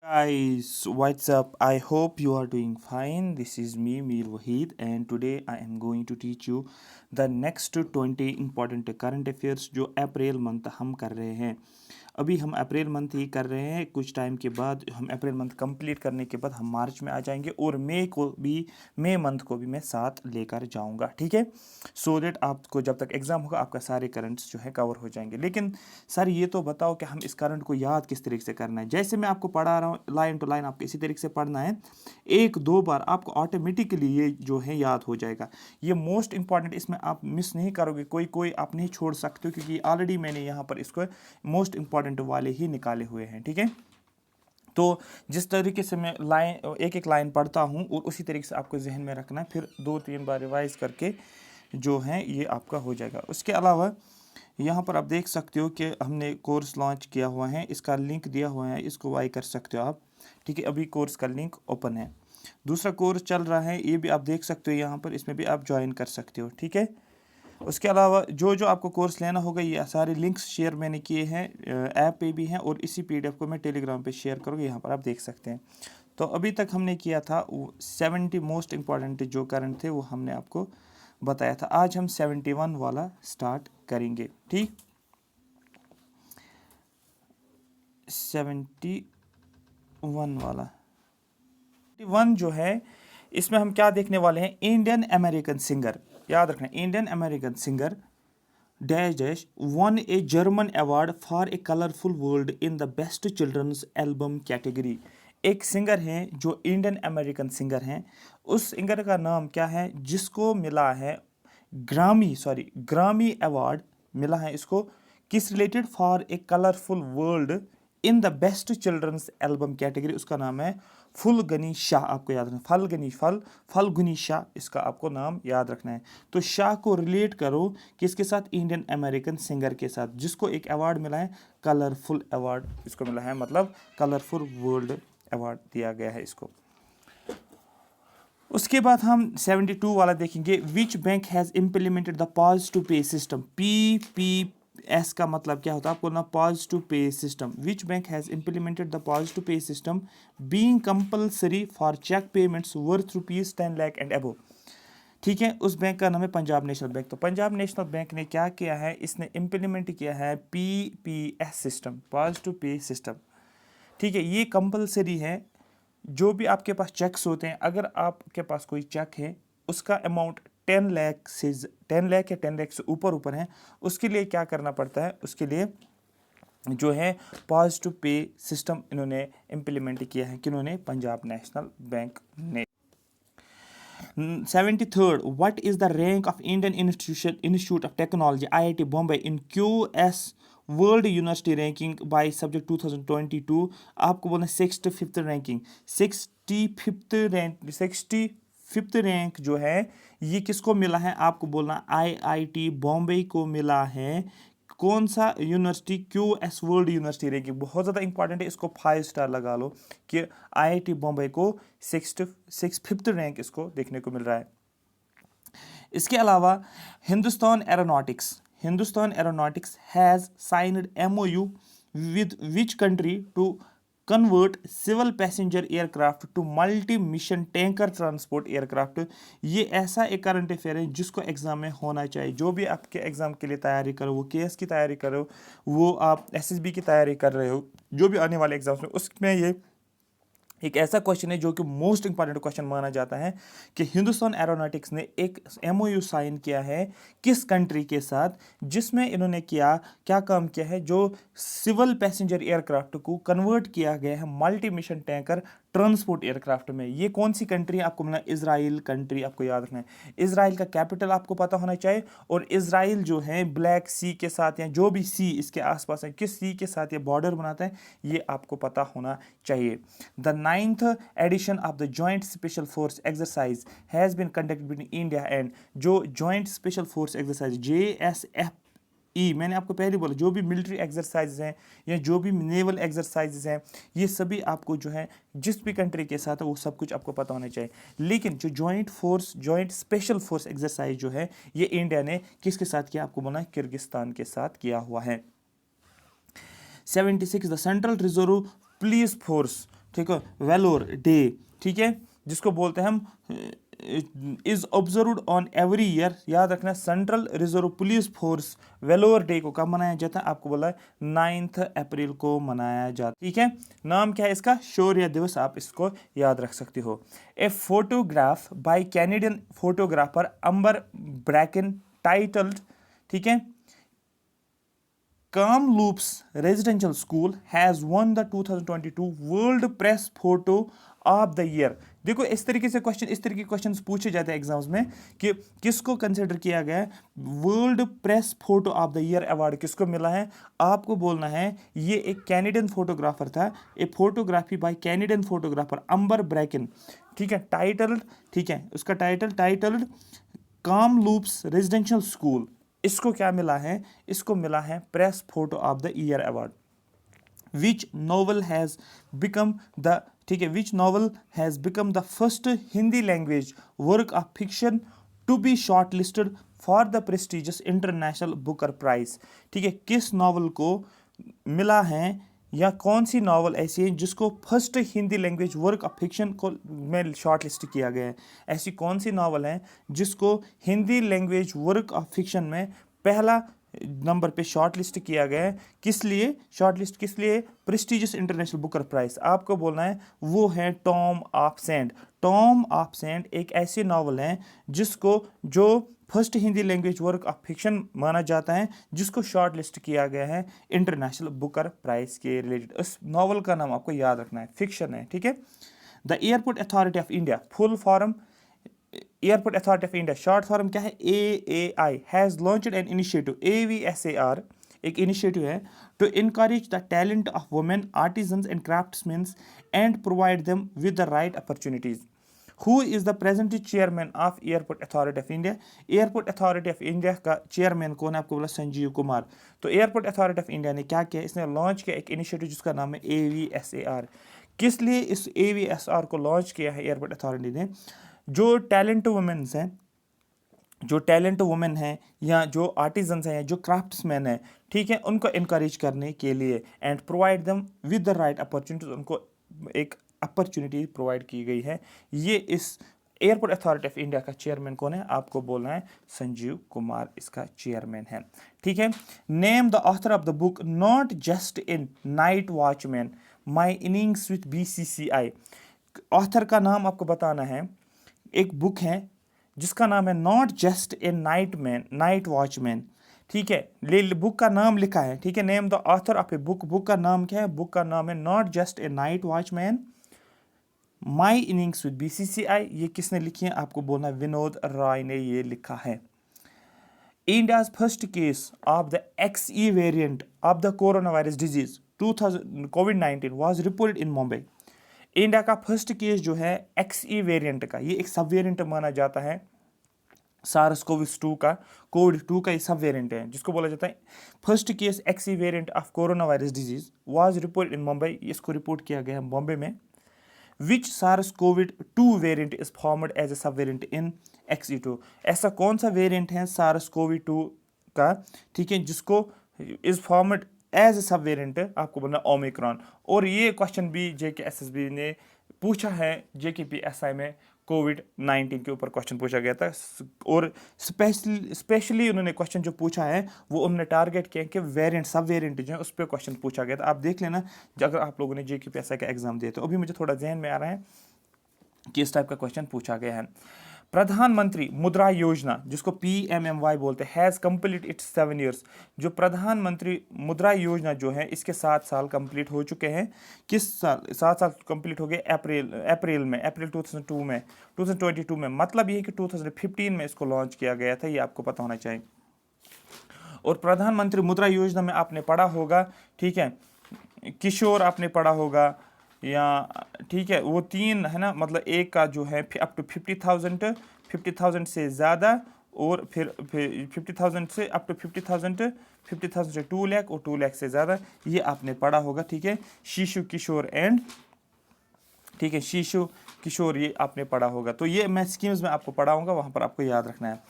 Guys, what's up? I hope you are doing fine. This is me, Mir Wahid, and today I am going to teach you the next 20 important current affairs जो April month हम कर रहे हैं। अभी हम April month ही कर रहे हैं, कुछ टाइम के बाद हम अप्रैल मंथ कंप्लीट करने के बाद हम मार्च में आ जाएंगे और मई मंथ को भी मैं साथ लेकर जाऊंगा, ठीक है। सो दैट आपको जब तक एग्ज़ाम होगा आपका सारे करंट्स जो है कवर हो जाएंगे। लेकिन सर ये तो बताओ कि हम इस करंट को याद किस तरीके से करना है। जैसे मैं आपको पढ़ा रहा हूँ लाइन टू लाइन, आपको इसी तरीके से पढ़ना है, एक दो बार आपको ऑटोमेटिकली ये जो है याद हो जाएगा। ये मोस्ट इंपॉर्टेंट, इसमें आप मिस नहीं करोगे, कोई कोई आप नहीं छोड़ सकते हो, क्योंकि ऑलरेडी मैंने यहाँ पर इसको मोस्ट इंपॉर्टेंट वाले ही निकाले हुए हैं, ठीक है। तो जिस तरीके से मैं लाइन एक एक लाइन पढ़ता हूँ और उसी तरीके से आपको जहन में रखना है, फिर 2-3 बार रिवाइज करके जो है ये आपका हो जाएगा। उसके अलावा यहाँ पर आप देख सकते हो कि हमने कोर्स लॉन्च किया हुआ है, इसका लिंक दिया हुआ है, इसको बाय कर सकते हो आप, ठीक है। अभी कोर्स का लिंक ओपन है। दूसरा कोर्स चल रहा है, ये भी आप देख सकते हो यहाँ पर, इसमें भी आप ज्वाइन कर सकते हो, ठीक है। उसके अलावा जो जो आपको कोर्स लेना होगा, ये सारे लिंक्स शेयर मैंने किए हैं, ऐप पे भी हैं, और इसी पीडीएफ को मैं टेलीग्राम पे शेयर करूँगा, यहाँ पर आप देख सकते हैं। तो अभी तक हमने किया था 70 मोस्ट इंपॉर्टेंट जो करंट थे वो हमने आपको बताया था। आज हम 71 वाला स्टार्ट करेंगे, ठीक। 71 वाला 71 जो है, इसमें हम क्या देखने वाले हैं, इंडियन अमेरिकन सिंगर, याद रखना, Indian American singer dash dash won a German award for a colourful world in the best children's album category. एक सिंगर हैं जो इंडियन अमेरिकन सिंगर हैं, उस सिंगर का नाम क्या है जिसको मिला है ग्रामी अवार्ड मिला है इसको, किस related, for a colourful world in the best children's album category. उसका नाम है फुलगनी शाह, आपको याद रखना, फलगुनी शाह, इसका आपको नाम याद रखना है। तो शाह को रिलेट करो किसके साथ, इंडियन अमेरिकन सिंगर के साथ, जिसको एक अवार्ड मिला है, कलरफुल अवार्ड इसको मिला है, मतलब कलरफुल वर्ल्ड अवार्ड दिया गया है इसको। उसके बाद हम 72 वाला देखेंगे, which bank has implemented the pause to pay system. PPS का मतलब क्या होता है, आपको ना, pause to pay system. Which bank has implemented the pause to pay system being compulsory for cheque payments worth ₹10 lakh and above, ठीक है। उस बैंक का नाम है पंजाब नेशनल बैंक। तो पंजाब नेशनल बैंक ने क्या किया है, इसने इम्प्लीमेंट किया है PPS system, pause to pay system, ठीक है। ये कंपल्सरी है, जो भी आपके पास चेक्स होते हैं, अगर आपके पास कोई चेक है, उसका अमाउंट 10 लाख या 10 लाख से ऊपर है, उसके लिए क्या करना पड़ता है, उसके लिए जो है पॉज टू पे सिस्टम इन्होंने इम्प्लीमेंट किया है, किन्होंने, पंजाब नेशनल बैंक ने। 73rd, what is the rank of Indian Institute of Technology IIT Bombay in QS world university ranking by subject 2022? आपको बोलना 65th रैंकिंग, 65th रैंक जो है ये किसको मिला है, आपको बोलना IIT बॉम्बे को मिला है। कौन सा university, QS world university ranking, बहुत ज़्यादा इंपॉर्टेंट है, इसको 5 स्टार लगा लो कि IIT बॉम्बे को 65th रैंक इसको देखने को मिल रहा है। इसके अलावा Hindustan Aeronautics has signed MOU with which country to convert civil passenger aircraft to multi-mission tanker transport aircraft। ये ऐसा एक करंट अफेयर है जिसको एग्जाम में होना चाहिए। जो भी आपके एग्जाम के लिए तैयारी करो, वो केएस की तैयारी करो, वो आप एसएसबी की तैयारी कर रहे हो, जो भी आने वाले एग्जाम्स में, उसमें ये एक ऐसा क्वेश्चन है जो कि मोस्ट इंपॉर्टेंट क्वेश्चन माना जाता है कि हिंदुस्तान एरोनॉटिक्स ने एक MOU साइन किया है किस कंट्री के साथ, जिसमें इन्होंने क्या काम किया है, जो सिविल पैसेंजर एयरक्राफ्ट को कन्वर्ट किया गया है multi mission tanker transport aircraft में। ये कौन सी कंट्री, आपको मिला इजराइल कंट्री, आपको याद रखना है। इजराइल का कैपिटल आपको पता होना चाहिए, और इजराइल जो है ब्लैक सी के साथ या जो भी सी इसके आसपास है, किस सी के साथ ये बॉर्डर बनाता है, ये आपको पता होना चाहिए। The 9th edition of the Joint Special Force Exercise has been conducted between India and, जो Joint Special Force Exercise JSFE, मैंने आपको पहले बोला, जो भी मिलिट्री एक्सरसाइज हैं या जो भी नेवल एक्सरसाइजेज हैं, ये सभी आपको जो है जिस भी कंट्री के साथ है वो सब कुछ आपको पता होना चाहिए। लेकिन जो जॉइंट स्पेशल फोर्स एक्सरसाइज जो है, ये इंडिया ने किसके साथ किया, आपको बोला किर्गिस्तान के साथ किया हुआ है। 76 the central Reserve Police force ठीक है, वेलोर डे, ठीक है, जिसको बोलते हैं हम is observed on every year. याद रखना, Central Reserve Police Force Valour Day को कब मनाया जाता है, आपको बोला है 9 अप्रैल को मनाया जाता है, ठीक है। नाम क्या है इसका, शौर्य दिवस, आप इसको याद रख सकते हो। A photograph by Canadian photographer Amber Bracken titled, ठीक है, Kamloops Residential School has won the 2022 World Press Photo of the Year। देखो इस तरीके से क्वेश्चन, इस तरीके के क्वेश्चंस पूछे जाते हैं एग्जाम्स में कि किसको कंसिडर किया गया है, world press photo of the year award किसको मिला है। आपको बोलना है ये एक कैनेडियन फोटोग्राफर था, ए photography bye Canadian photographer Amber Bracon, ठीक है, टाइटल्ड, ठीक है, उसका टाइटल्ड कामलूप्स रेजिडेंशियल स्कूल, इसको क्या मिला है, इसको मिला है press photo of the year award. Which novel has become the, ठीक है, which novel has become the first Hindi language work of fiction to be shortlisted for the prestigious international Booker Prize, ठीक है, किस novel को मिला है या कौन सी नॉवल ऐसी है जिसको first Hindi language work of fiction को में शॉर्ट लिस्ट किया गया है। ऐसी कौन सी नॉवल है जिसको Hindi language work of fiction में पहला नंबर पे शॉर्ट लिस्ट किया गया है, किस लिए शॉर्ट लिस्ट, किस लिए, प्रेस्टिजियस इंटरनेशनल बुकर प्राइज। आपको बोलना है वो है Tomb of Sand. Tomb of Sand एक ऐसी नॉवल है जिसको जो first Hindi language work of fiction माना जाता है, जिसको शॉर्ट लिस्ट किया गया है इंटरनेशनल बुकर प्राइज के रिलेटेड। उस नॉवल का नाम आपको याद रखना है, फिक्शन है, ठीक है। The Airport Authority of India, full form Airport Authority of India, short form क्या है, AAI, has launched an initiative, AVSAR एक इनिशिएटिव है, to encourage the talent of women artisans and craftsmen and provide them with the right opportunities. Who is the present chairman of Airport Authority of India? Airport Authority of India का chairman कौन है, आपको बोला संजीव कुमार। तो airport Authority of India ने क्या किया, इसने लॉन्च किया एक इनिशिएटिव जिसका नाम है AVSAR। किस लिए इस AVSAR को लॉन्च किया है एयरपोर्ट अथॉरिटी ने, जो टैलेंट वुमेन्स हैं, जो टैलेंट वुमेन हैं या जो आर्टिजन्स हैं, जो क्राफ्ट्समैन हैं, ठीक है, उनको इनकरेज करने के लिए and provide them with the right opportunities, उनको एक अपॉर्चुनिटी प्रोवाइड की गई है। ये इस एयरपोर्ट अथॉरिटी ऑफ इंडिया का चेयरमैन कौन है, आपको बोलना है संजीव कुमार इसका चेयरमैन है, ठीक है। Name the author of the book not just in night watchman my innings with BCCI। Author का नाम आपको बताना है, एक बुक है जिसका नाम है not just a night watchman, ठीक है, बुक का नाम लिखा है, ठीक है, name the author of a book, book का नाम क्या है, बुक का नाम है not just a night watchman my innings with BCCI। ये किसने लिखी है, आपको बोलना है विनोद रॉय ने ये लिखा है। India's first case of the XE variant of the corona virus disease COVID-19 was reported in Mumbai. India का फर्स्ट केस जो है XE वेरिएंट का, ये एक सब वेरिएंट माना जाता है SARS-CoV-2 का, कोविड-2 का ये सब वेरिएंट है जिसको बोला जाता है first case XE variant of coronavirus disease was reported in Mumbai. इसको रिपोर्ट किया गया है बॉम्बे में। Which SARS-CoV-2 variant is formed as a subvariant in XE2। ऐसा कौन सा वेरिएंट है SARS-CoV-2 का, ठीक है, जिसको इज फॉर्मड एज ए सब वेरिएंट, आपको बोलना ओमिक्रॉन। और ये क्वेश्चन भी JKSSB ने पूछा है, JKPSI में COVID-19 के ऊपर क्वेश्चन पूछा गया था। और स्पेशली उन्होंने क्वेश्चन जो पूछा है वो उन्होंने टारगेट किया कि वेरिएंट, सब वेरिएंट जो है उस पर क्वेश्चन पूछा गया था। आप देख लेना अगर आप लोगों ने JKPSI का एग्जाम दिया तो। अभी मुझे थोड़ा जहन में आ रहा है कि इस टाइप का क्वेश्चन पूछा गया है। प्रधानमंत्री मुद्रा योजना जिसको PMMY बोलते हैं हैज़ कंप्लीट इट्स 7 ईयर्स। जो प्रधानमंत्री मुद्रा योजना जो है इसके 7 साल कंप्लीट हो चुके हैं। किस साल 7 साल कंप्लीट हो गए, अप्रैल 2022 में। मतलब ये कि 2015 में इसको लॉन्च किया गया था, ये आपको पता होना चाहिए। और प्रधानमंत्री मुद्रा योजना में आपने पढ़ा होगा, ठीक है, किशोर आपने पढ़ा होगा या, ठीक है, वो 3 है ना, मतलब एक का जो है अप टू 50,000 से ज़्यादा, और फिर 50,000 से अप टू 50,000 से 2 लाख और 2 लाख से ज़्यादा, ये आपने पढ़ा होगा, ठीक है। शिशु किशोर एंड, ठीक है, शिशु किशोर ये आपने पढ़ा होगा। तो ये मैं स्कीम्स में आपको पढ़ाऊंगा, वहाँ पर आपको याद रखना है,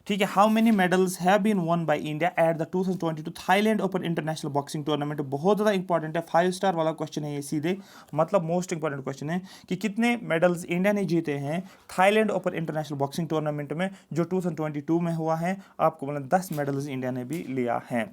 ठीक है, how many medals have been won by India at the 2022 Thailand Open International Boxing Tournament. बहुत ज़्यादा इंपॉर्टेंट है, 5 स्टार वाला क्वेश्चन है ये सीधे, मतलब मोस्ट इंपॉर्टेंट क्वेश्चन है कि कितने मेडल्स इंडिया ने जीते हैं Thailand Open International Boxing tournament में जो 2022 में हुआ है। आपको बोला 10 मेडल्स इंडिया ने भी लिया है।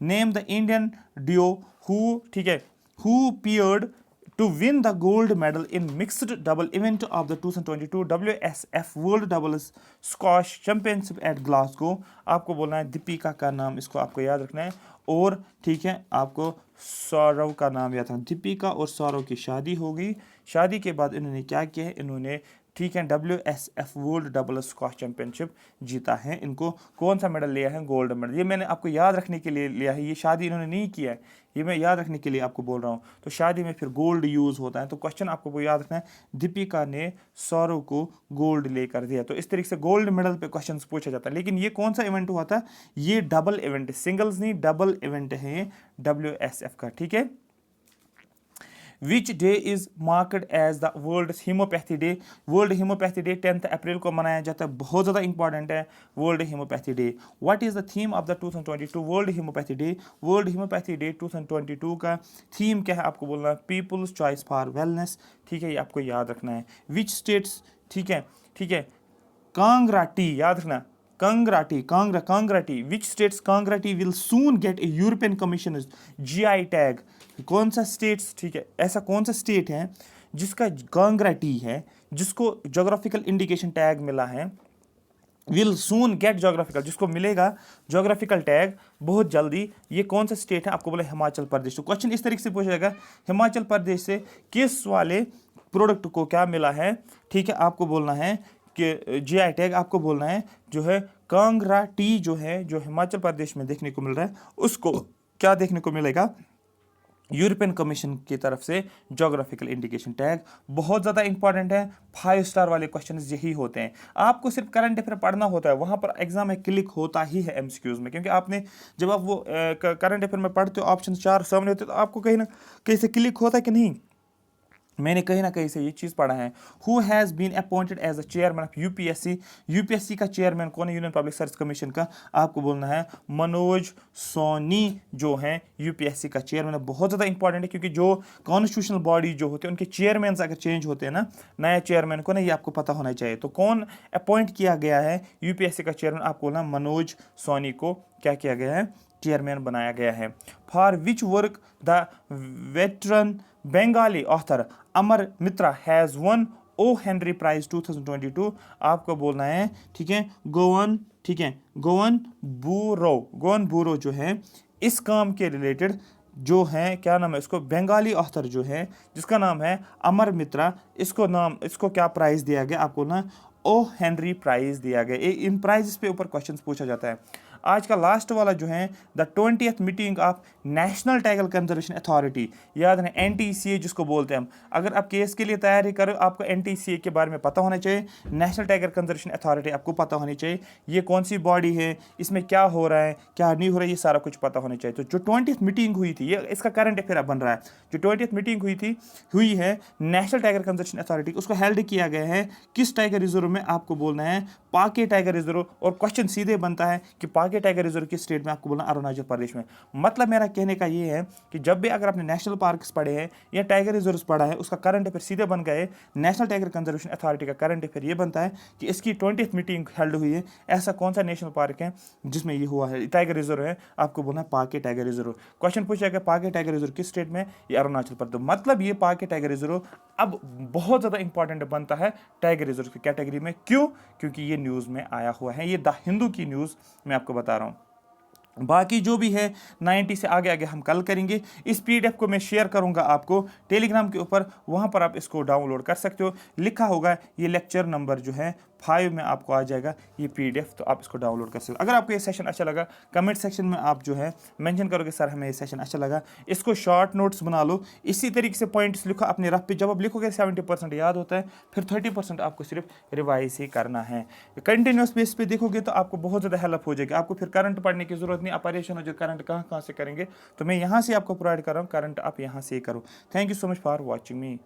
Name the Indian duo who, ठीक है, who paired to win the gold medal in mixed double event of the 2022 WSF World Doubles Squash Championship at Glasgow। आपको बोलना है दीपिका का नाम, इसको आपको याद रखना है, और ठीक है आपको सौरव का नाम याद रखना। दीपिका और सौरव की शादी हो गई, शादी के बाद इन्होंने क्या किया है, इन्होंने ठीक है WSF world double squash championship जीता है। इनको कौन सा मेडल लिया है, गोल्ड मेडल। ये मैंने आपको याद रखने के लिए लिया है, ये शादी इन्होंने नहीं किया है, ये मैं याद रखने के लिए आपको बोल रहा हूँ। तो शादी में फिर गोल्ड यूज़ होता है, तो क्वेश्चन आपको वो याद रखना है, दीपिका ने सौरव को गोल्ड लेकर दिया। तो इस तरीके से गोल्ड मेडल पे क्वेश्चन पूछा जाता है। लेकिन ये कौन सा इवेंट हुआ था, ये डबल इवेंट, सिंगल्स नहीं डबल इवेंट है WSF का, ठीक है। Which day is marked as the World Homeopathy Day? World homoeopathy day 10 अप्रैल को मनाया जाता है, बहुत ज़्यादा इंपॉर्टेंट है world homoeopathy day. What is the theme of the 2022 world homoeopathy day? World homoeopathy day 2022 का थीम क्या है, आपको बोलना है पीपल्स चॉइस फॉर वेलनेस, ठीक है, ये आपको याद रखना है। विच स्टेट्स, ठीक है, ठीक है, कांगड़ा टी याद रखना, Kangra T, which states Kangra T will soon gate A European commission GI tag. कौन सा स्टेट्स, ठीक है, ऐसा कौन सा स्टेट है जिसका कांगड़ा टी है, जिसको जोग्राफिकल इंडिकेशन टैग मिला है, विल सून गेट जोग्राफिकल, जिसको मिलेगा जोग्राफिकल टैग बहुत जल्दी। ये कौन सा स्टेट है, आपको बोला हिमाचल प्रदेश। तो क्वेश्चन इस तरीके से पूछा जाएगा, हिमाचल प्रदेश से किस वाले प्रोडक्ट को क्या मिला है, ठीक है, आपको बोलना है कि GI टैग, आपको बोलना है जो है कांगड़ा टी जो है, जो हिमाचल प्रदेश में देखने को मिल रहा है, उसको क्या देखने को मिलेगा, यूरोपियन कमीशन की तरफ से जोग्राफिकल इंडिकेशन टैग। बहुत ज़्यादा इंपॉर्टेंट है, 5 स्टार वाले क्वेश्चन यही होते हैं। आपको सिर्फ करंट अफेयर पढ़ना होता है, वहाँ पर एग्जाम में क्लिक होता ही है MCQs में, क्योंकि आपने जब आप वो करंट अफेयर में पढ़ते हो, ऑप्शन 4 सामने होते, तो आपको कहीं ना कहीं से क्लिक होता है कि नहीं। मैंने कहीं ना कहीं से ये चीज़ पढ़ा है। Who has been appointed as a chairman of UPSC का चेयरमैन कौन है, यूनियन पब्लिक सर्विस कमीशन का, आपको बोलना है मनोज सोनी जो है यूपीएससी का चेयरमैन है। बहुत ज़्यादा इंपॉर्टेंट है, क्योंकि जो कॉन्स्टिट्यूशनल बॉडी जो होते हैं उनके चेयरमैन अगर चेंज होते हैं ना, नया चेयरमैन को ना, ये आपको पता होना चाहिए। तो कौन अपॉइंट किया गया है यूपीएससी का चेयरमैन, आपको बोलना मनोज सोनी को क्या किया गया है, चेयरमैन बनाया गया है। For which work the veteran Bengali author Amar Mitra has won O Henry Prize 2022, आपको बोलना है, ठीक है, गोवन, ठीक है, गोवन बूरो जो है इस काम के रिलेटेड जो है, क्या नाम है इसको, बंगाली ऑथर जो है जिसका नाम है अमर मित्रा, इसको क्या प्राइज दिया गया, आपको ना ओ हेनरी प्राइज दिया गया। इन प्राइजेस पे ऊपर क्वेश्चन पूछा जाता है। आज का लास्ट वाला जो है the 20th meeting of national tiger conservation authority, याद है NTCA जिसको बोलते हैं हम। अगर आप केस के लिए तैयारी करो, आपको NTCA के बारे में पता होना चाहिए, नेशनल टाइगर कंजर्वेशन अथॉरिटी आपको पता होनी चाहिए, ये कौन सी बॉडी है, इसमें क्या हो रहा है क्या नहीं हो रहा है, ये सारा कुछ पता होना चाहिए। तो जो 20th मीटिंग हुई थी, ये इसका करंट अफेयर बन रहा है, जो 20th मीटिंग हुई है नेशनल टाइगर कंजर्वेशन अथॉरिटी, उसको हेल्ड किया गया है किस टाइगर रिजर्व में, आपको बोलना है पाके टाइगर रिजर्व। और क्वेश्चन सीधे बनता है कि पाके टाइगर रिजर्व किस स्टेट में, आपको बोलना अरुणाचल प्रदेश में। मतलब मेरा कहने का ये है कि जब भी अगर आपने नेशनल पार्क्स पढ़े हैं या टाइगर रिजर्व्स पढ़ा है, उसका करंट अफेयर सीधे बन गए। नेशनल टाइगर कंजर्वेशन अथॉरिटी का करंट अफेयर ये बनता है कि इसकी 20th मीटिंग हेल्ड हुई है, ऐसा कौन सा नेशनल पार्क है जिसमें ये हुआ है, टाइगर रिजर्व है, आपको बोलना है पाके टाइगर रिजर्व। क्वेश्चन पूछा गया पाके टाइगर रिजर्व किस स्टेट में, ये अरुणाचल प्रदेश। मतलब ये पाके टाइगर रिजर्व अब बहुत ज़्यादा इंपॉर्टेंट बनता है टाइगर रिजर्व की कैटेगरी में। क्यों? क्योंकि ये न्यूज़ में आया हुआ है, ये द हिंदू की न्यूज़ मैं आपको बता रहा हूँ। बाकी जो भी है 90 से आगे हम कल करेंगे। इस PDF को मैं शेयर करूंगा आपको टेलीग्राम के ऊपर, वहां पर आप इसको डाउनलोड कर सकते हो। लिखा होगा ये लेक्चर नंबर जो है 5 में आपको आ जाएगा ये PDF, तो आप इसको डाउनलोड कर सकते हो। अगर आपको ये सेशन अच्छा लगा, कमेंट सेक्शन में आप जो है मेंशन करोगे सर हमें ये सेशन अच्छा लगा, इसको शॉर्ट नोट्स बना लो, इसी तरीके से पॉइंट्स लिखो अपने रफ पे। जब आप लिखोगे 70% याद होता है, फिर 30% आपको सिर्फ रिवाइज ही करना है। कंटिन्यूस बेस पे देखोगे तो आपको बहुत ज़्यादा हेल्प हो जाएगी। आपको फिर करंट पढ़ने की जरूरत नहीं, आप परेशान हो जो करंट कहाँ से करेंगे, तो मैं यहाँ से आपको प्रोवाइड कर रहा हूँ, करंट आप यहाँ से ही करो। Thank you so much for watching me.